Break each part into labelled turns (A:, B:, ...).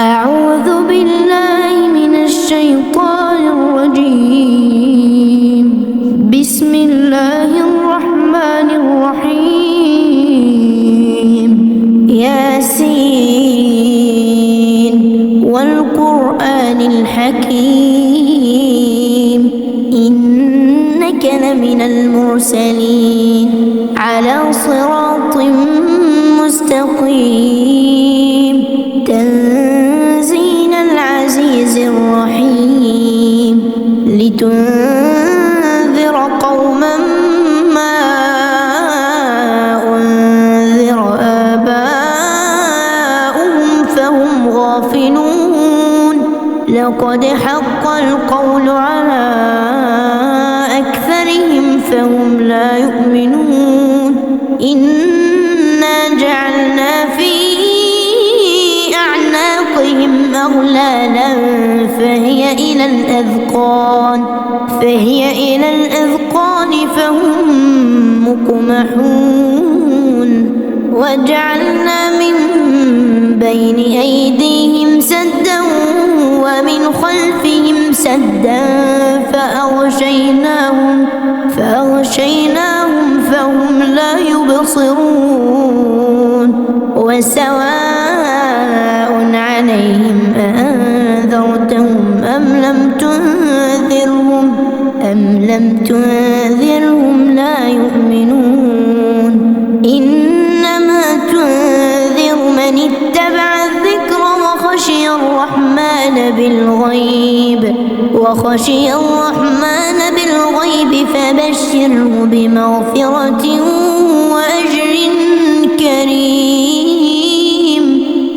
A: أعوذ بالله من الشيطان الرجيم. بسم الله الرحمن الرحيم. ياسين والقرآن الحكيم إنك لمن المرسلين على صراط مستقيم تنزيل العزيز الرحيم لتنذر قوما ما أنذر آباؤهم فهم غافلون لقد حق القول على أكثرهم فهم لا يؤمنون إنا جعلنا في أعناقهم أغلالا فهي إلى الأذقان فهم مقمحون وجعلنا من بين أيديهم سدا ومن خلفهم سدا فأغشيناهم فهم لا يبصرون وسواء عليهم أأنذرتهم أم لم تنذرهم لا يؤمنون إنما تنذر من اتبع الذكر وخشي الرحمن بالغيب فبشره بمغفرة وأجر كريم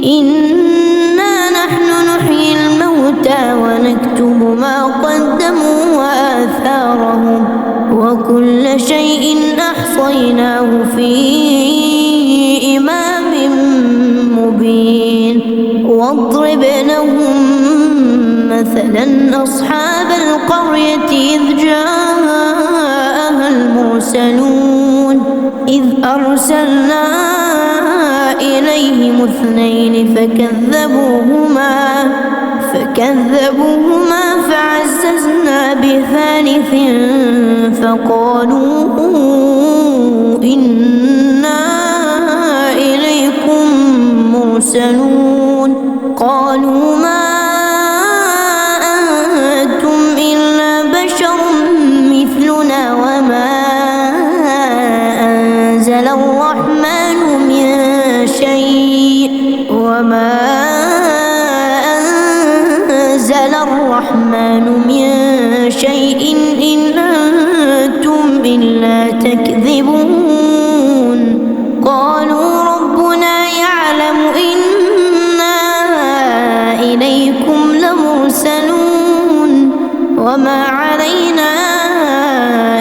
A: إنا نحن نحيي الموتى ونكتب ما قدموا وآثارهم وكل شيء أحصيناه في إمام مبين واضرب لهم مثلا أصحاب القرية إذ جاءها المرسلون إذ أرسلنا إليهم 2 فكذبوهما فعززنا ب3 فقالوا إنا إليكم مرسلون قالوا ما أنتم إلا بشر مثلنا وما أنزل الرحمن من شيء إن أنتم إلا تكذبون قالوا ربنا يعلم إنا إليكم لمرسلون وما علينا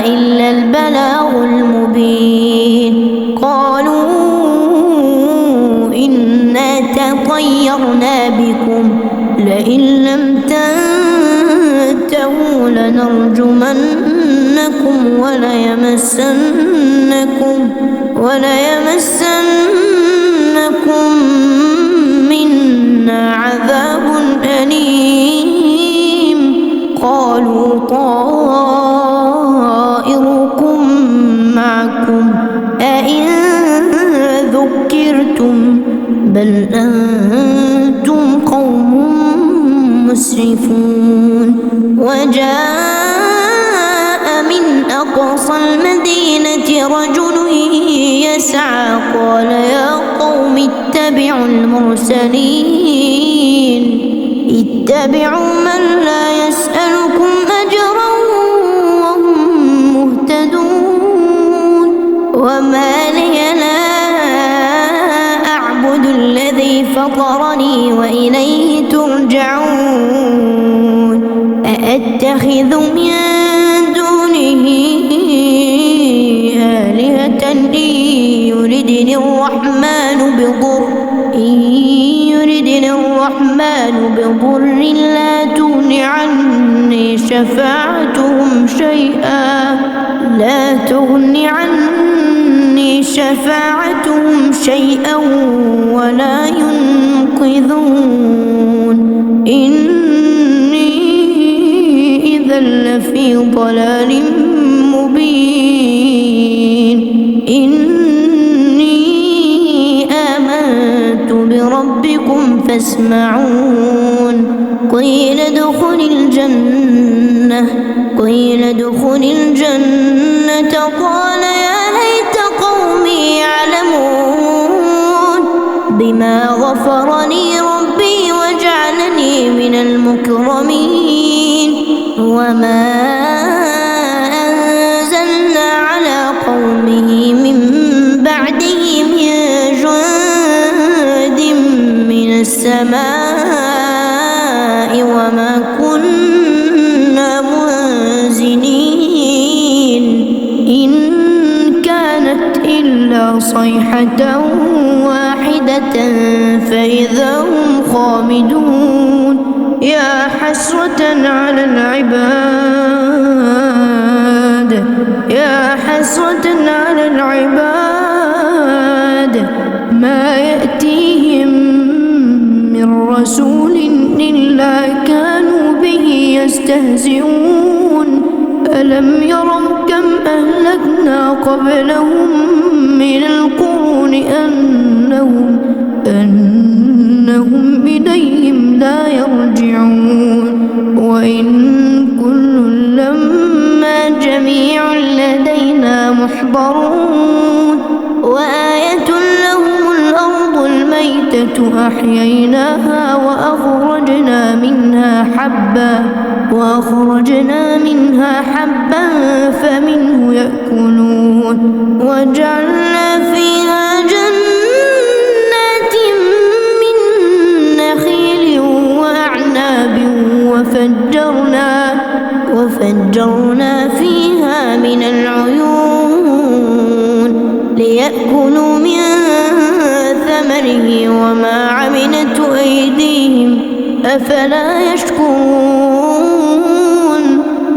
A: إلا البلاغ المبين قالوا إنا تطيرنا بكم لئن لم تنتهوا لنرجمنكم وليمسنكم منا عذاب أليم قالوا طائركم معكم أئن ذكرتم بل أنتم قوم مسرفون وجاء من أقصى المدينة رجل يسعى قال يا قوم اتبعوا من لا يسألكم أجرا وهم مهتدون وما لي لا أعبد الذي فطرني وإليه ترجعون أأتخذ من دونه آلهة إن يردني الرحمن بضر لا تغن عني شفاعتهم شيئا ولا ينقذون لفي ضلال مبين إني آمنت بربكم فاسمعون قيل ادخل الجنة قال يا ليت قومي يعلمون بما غفر لي ربي وجعلني من المكرمين وما أنزلنا على قومه من بعده من جند من السماء وما كنا منزلين إن كانت إلا صيحة واحدة فإذا هم خامدون يا حسرة على العباد ما يأتيهم من رسول إلا كانوا به يستهزئون ألم يروا كم أهلكنا قبلهم من القرون أنهم إليهم لا يرجعون وإن كل لما جميع لدينا محضرون وآية لهم الأرض الميتة أحييناها وأخرجنا منها حبا فمنه يأكلون وجعلنا فيها جنات من نخيل وأعناب وفجرنا فيها من العيون ليأكلوا من ثمره وما عملته أيديهم أفلا يشكرون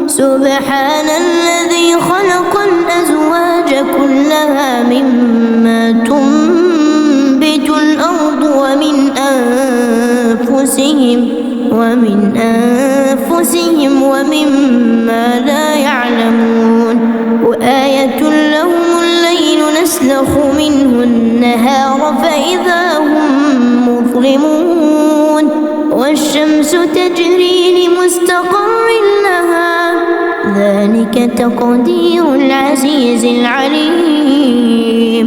A: سبحان الذي خلق الأزواج كلها مما تنبت الأرض ومن أنفسهم ومما لا يعلمون وآية لهم الليل نسلخ منه النهار فإذا هم مظلمون والشمس تجري لمستقر لها ذلك تقدير العزيز العليم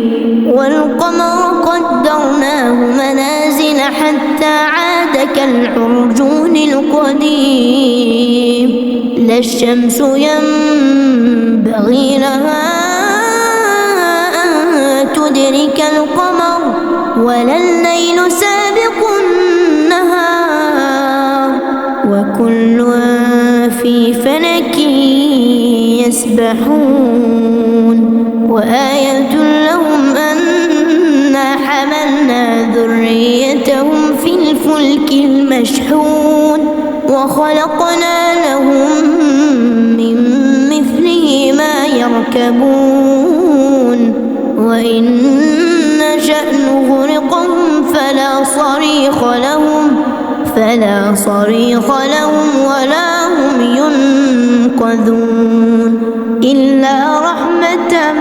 A: والقمر قدرناه منازل حتى عاد كالعرجون القديم لا الشمس ينبغي لها أن تدرك القمر ولا الليل سابق النهار وكل في فلك يسبحون وآية لهم أنا حملنا ذريتهم في الفلك المشحون وخلقنا لهم من مثله ما يركبون وإن نشأ نغرقهم فلا صريخ لهم ولا هم ينقذون إلا رحمة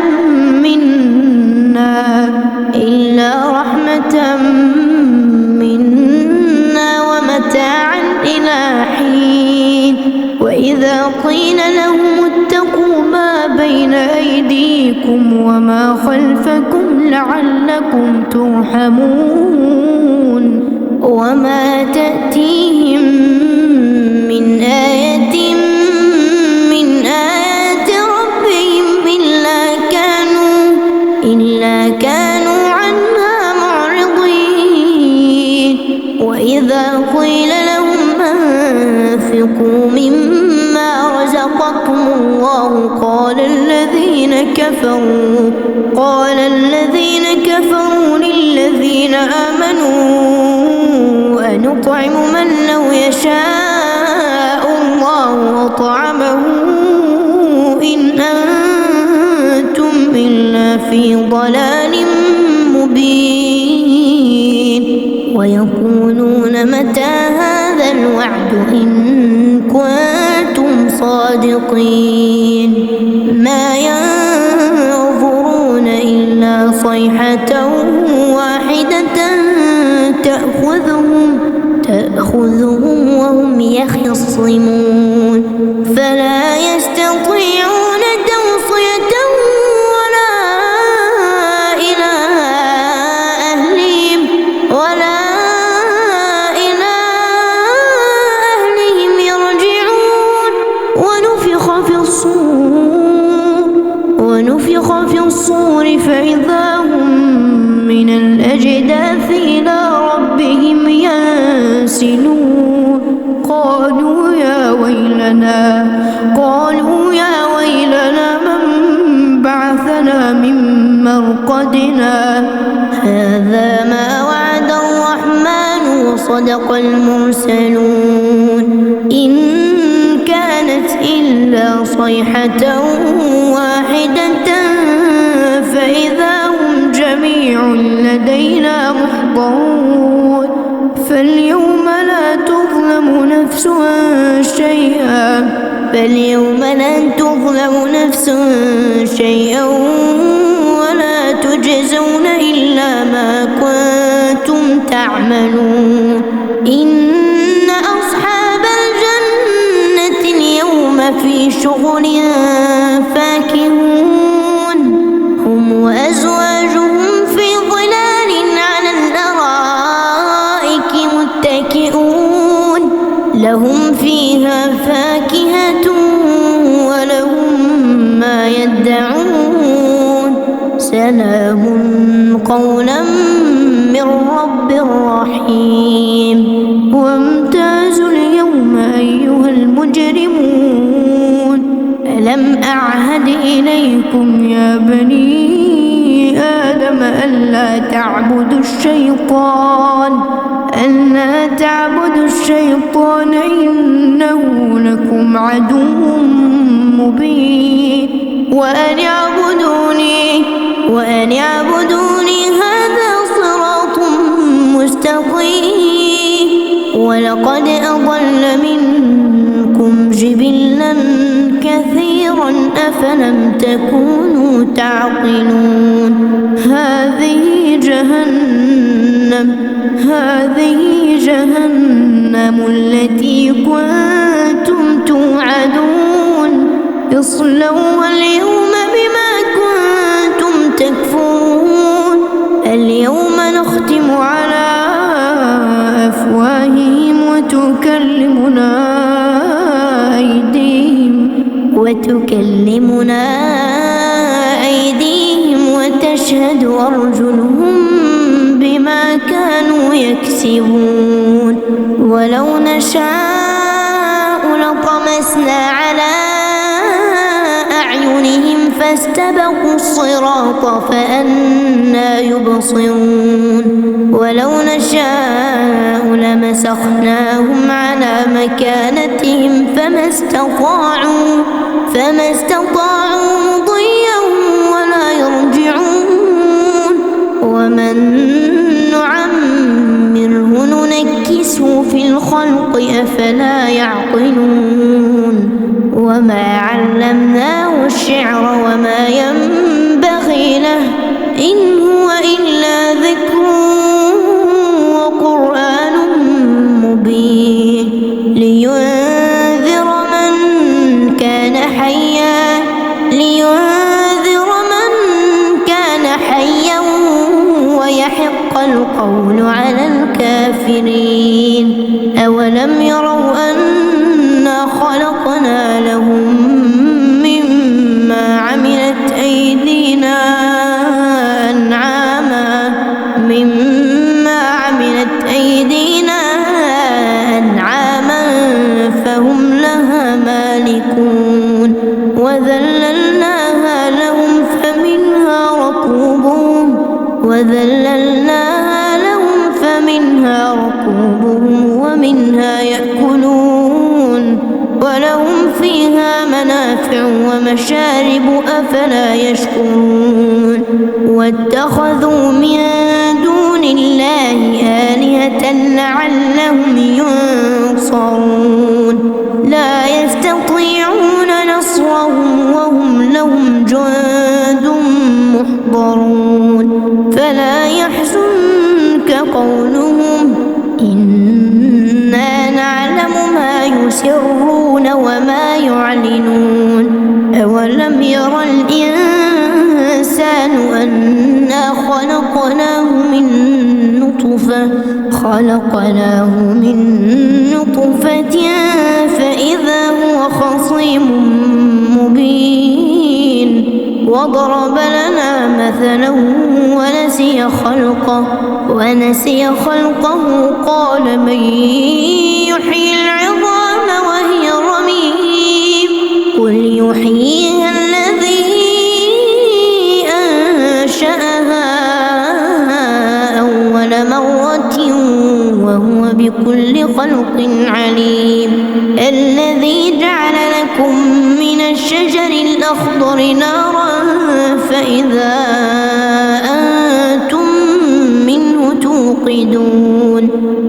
A: منا ومتاعا إلى حين وإذا قيل لهم اتقوا ما بين أيديكم وما خلفكم لعلكم ترحمون وما تأتيهم من آية من آيات ربهم إلا كانوا عنها معرضين وإذا قيل لهم أنفقوا مما رزقكم الله قال الذين كفروا للذين آمنوا أنطعم من لو يشاء الله أطعمه إن أنتم إلا في ضلال مبين ويقولون متى هذا الوعد إن كنتم الصادقين ما ينظرون إلا صيحة واحدة تأخذهم وهم يخصمون فلا يستطيعون توصية ولا إلى أهلهم يرجعون ونفخ في الصور فإذا هم من الأجداث إلى ربهم ينسلون قالوا يا ويلنا من بعثنا من مرقدنا هذا ما وعد الرحمن وصدق المرسلون إن كانت إلا صيحة واحدة فإذا هم جميع لدينا محضرون فاليوم لا تظلم نفس شيئا ولا تجزون إلا ما كنتم تعملون إن أصحاب الجنة اليوم في شغل فاكهون هم وأزواجهم في ظلال على الأرائك متكئون لهم فيها فاكهة ولهم ما يدعون سلام قولا من رب رحيم وامتازوا اليوم أيها المجرمون ألم أعهد إليكم يا بني آدم ألا تعبدوا الشيطان إنه لكم عدو مبين وأن اعبدوني هذا صراط مستقيم ولقد أضل منكم جبلا كثيرا أفلم تكونوا تعقلون هذه جهنم التي كنتم توعدون اصلوها اليوم بما كنتم تكفرون اليوم نختم على أفواههم وتكلمنا أيديهم وتشهد أرجلهم بما كانوا يكسبون ولو نشاء لطمسنا على أعينهم فاستبقوا الصراط فأنى يبصرون ولو نشاء لمسخناهم على مكانتهم فما استطاعوا مضيا ولا يرجعون ومن نعمره ننكسه في الخلق أفلا يعقلون وما علمناه الشعر وما ينبغي له إن هو إلا ذكر وقرآن مبين لينذر من كان حيا ويحق القول على الكافرين أولم يروا أنا خلقنا لهم مما عملت أيدينا أنعاما فهم لها مالكون وذللناها لهم فمنها ركوبهم ومنها يأكلون ولهم فيها منافع ومشارب أفلا يشكرون واتخذوا من دون الله آلهة لعلهم ينصرون لا يستطيعون يسرون وما يعلنون أولم ير الإنسان أنا خلقناه من نطفة فإذا هو خصيم مبين وضرب لنا مثلا ونسي خلقه قال من يحيي العظام وهي رميم قل يحييها الذي أنشأها أول مرة وهو بكل خلق عليم الذي جعل لكم من الشجر الأخضر نارا فإذا أنتم منه توقدون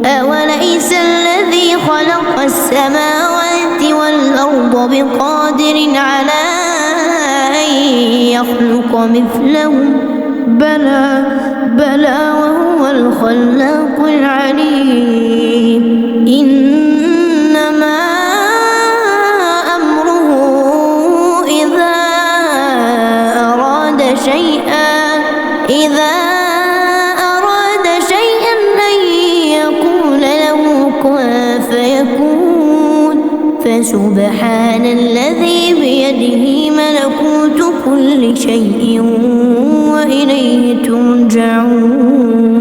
A: أوليس الذي خلق السماوات والأرض بقادر على أن يخلق مثلهم بلى وهو الخلاق العليم إنما أمره إذا أراد شيئا أن يقول له كن فيكون فسبحان الذي بيده ملكوت كل شيء وإليه ترجعون.